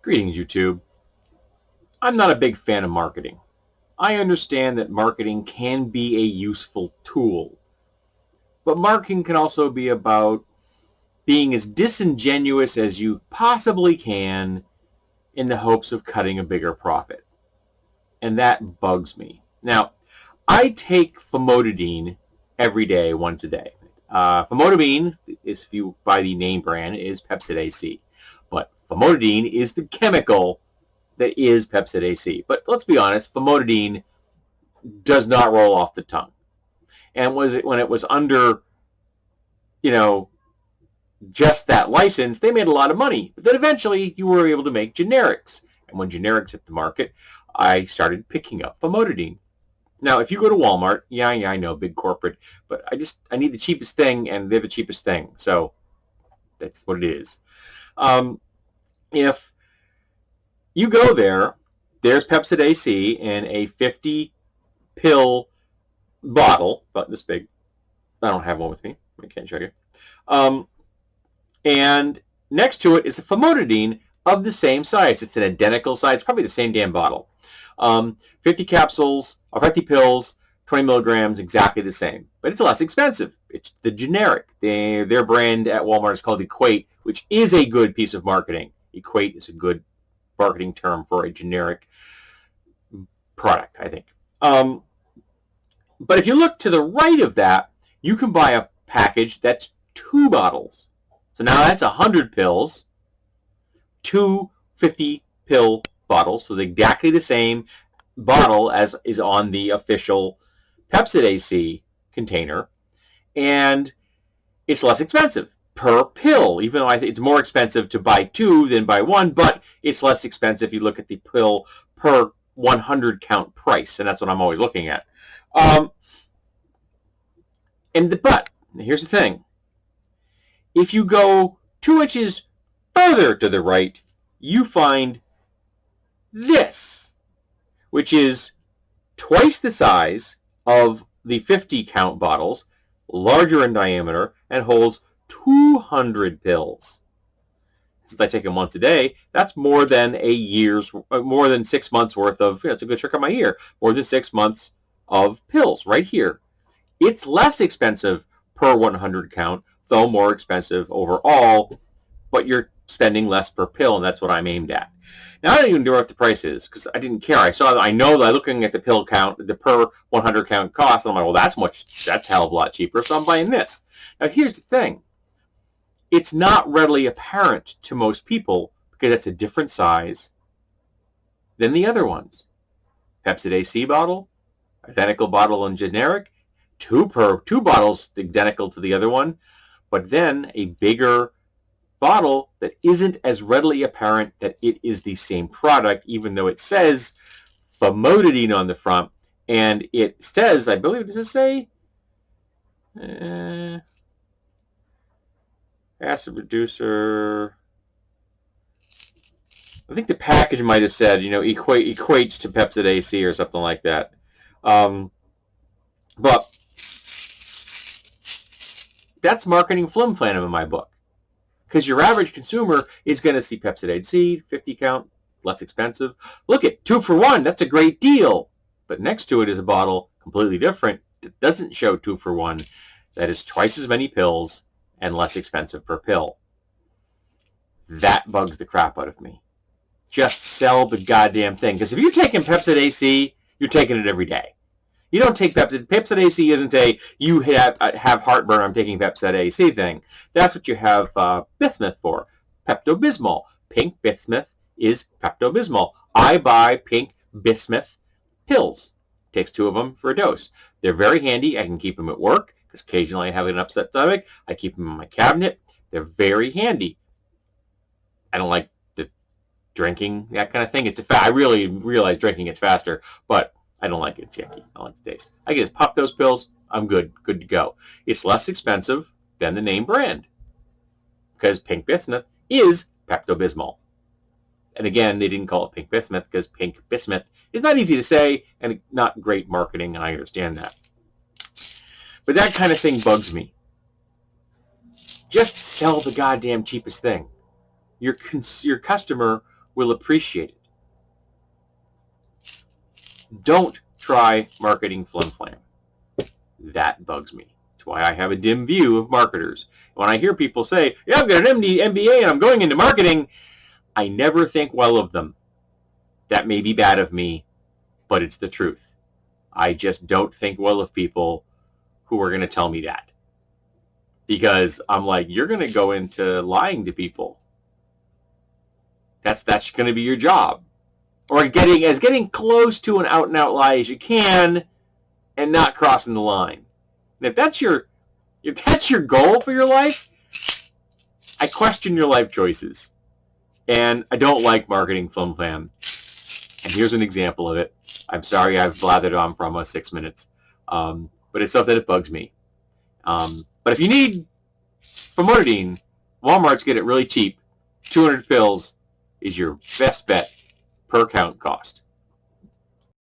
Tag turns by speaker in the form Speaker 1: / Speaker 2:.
Speaker 1: Greetings, YouTube. I'm not a big fan of marketing. I understand that marketing can be a useful tool, but marketing can also be about being as disingenuous as you possibly can in the hopes of cutting a bigger profit. And that bugs me. Now, I take famotidine every day, once a day. Famotidine, if you buy the name brand, is Pepsid AC. But famotidine is the chemical that is Pepsid AC. But let's be honest, famotidine does not roll off the tongue. And when it was under, just that license, they made a lot of money. But then eventually you were able to make generics. And when generics hit the market, I started picking up famotidine. Now, if you go to Walmart, yeah, I know, big corporate, but I need the cheapest thing, and they're the cheapest thing. So that's what it is. If you go there, there's Pepsid AC in a 50-pill bottle, about this big. I don't have one with me. I can't show you. And next to it is a famotidine of the same size. It's an identical size, probably the same damn bottle. 50 capsules, or 50 pills, 20 milligrams, exactly the same. But it's less expensive. It's the generic. Their brand at Walmart is called Equate, which is a good piece of marketing. Equate is a good marketing term for a generic product, I think. But if you look to the right of that, you can buy a package that's 2 bottles. So now that's 100 pills, 2 50-pill bottles, so they're exactly the same bottle as is on the official Pepsid AC container, and it's less expensive per pill, even though I think it's more expensive to buy 2 than buy 1, but it's less expensive if you look at the pill per 100 count price, and that's what I'm always looking at. But here's the thing. If you go 2 inches further to the right, you find this, which is twice the size of the 50 count bottles, larger in diameter, and holds 200 pills. Since I take them once a day, that's more than 6 months worth of, it's a good trick on my ear, more than 6 months of pills right here. It's less expensive per 100 count, though more expensive overall, but you're spending less per pill, and that's what I'm aimed at. Now, I don't even know what the price is, because I didn't care. I know that looking at the pill count, the per 100 count cost, I'm like, well, that's a hell of a lot cheaper, so I'm buying this. Now, here's the thing. It's not readily apparent to most people, because it's a different size than the other ones. Pepsid AC bottle, identical bottle and generic, 2 bottles identical to the other one, but then a bigger bottle that isn't as readily apparent that it is the same product, even though it says famotidine on the front, and it says, I believe, does it say acid reducer? I think the package might have said, equates to Pepsid AC or something like that. But that's marketing flim-flam in my book. Because your average consumer is going to see Pepsid AC, 50 count, less expensive. Look at 2 for 1, that's a great deal. But next to it is a bottle completely different that doesn't show 2 for 1, that is twice as many pills and less expensive per pill. That bugs the crap out of me. Just sell the goddamn thing. Because if you're taking Pepsid AC, you're taking it every day. You don't take Pepsid. Pepsid AC isn't a, you have heartburn, I'm taking Pepsid AC thing. That's what you have Bismuth for. Pepto-Bismol. Pink Bismuth is Pepto-Bismol. I buy pink Bismuth pills. Takes 2 of them for a dose. They're very handy. I can keep them at work, because occasionally I have an upset stomach. I keep them in my cabinet. They're very handy. I don't like the drinking, that kind of thing. I really realize drinking is faster, but I don't like it. It's yucky. I like the taste. I can just pop those pills. I'm good to go. It's less expensive than the name brand, because Pink Bismuth is Pepto-Bismol. And again, they didn't call it Pink Bismuth because Pink Bismuth is not easy to say and not great marketing, and I understand that. But that kind of thing bugs me. Just sell the goddamn cheapest thing. Your customer will appreciate it. Don't try marketing Flim Flam. That bugs me. That's why I have a dim view of marketers. When I hear people say, yeah, I've got an MBA and I'm going into marketing, I never think well of them. That may be bad of me, but it's the truth. I just don't think well of people who are going to tell me that. Because I'm like, you're going to go into lying to people. That's going to be your job. Or getting close to an out-and-out lie as you can and not crossing the line. And if that's your goal for your life, I question your life choices. And I don't like marketing Flim Flam. And here's an example of it. I'm sorry I've blathered on for almost 6 minutes. But it's something that bugs me. But if you need famotidine, Walmart's get it really cheap. 200 pills is your best bet per count cost.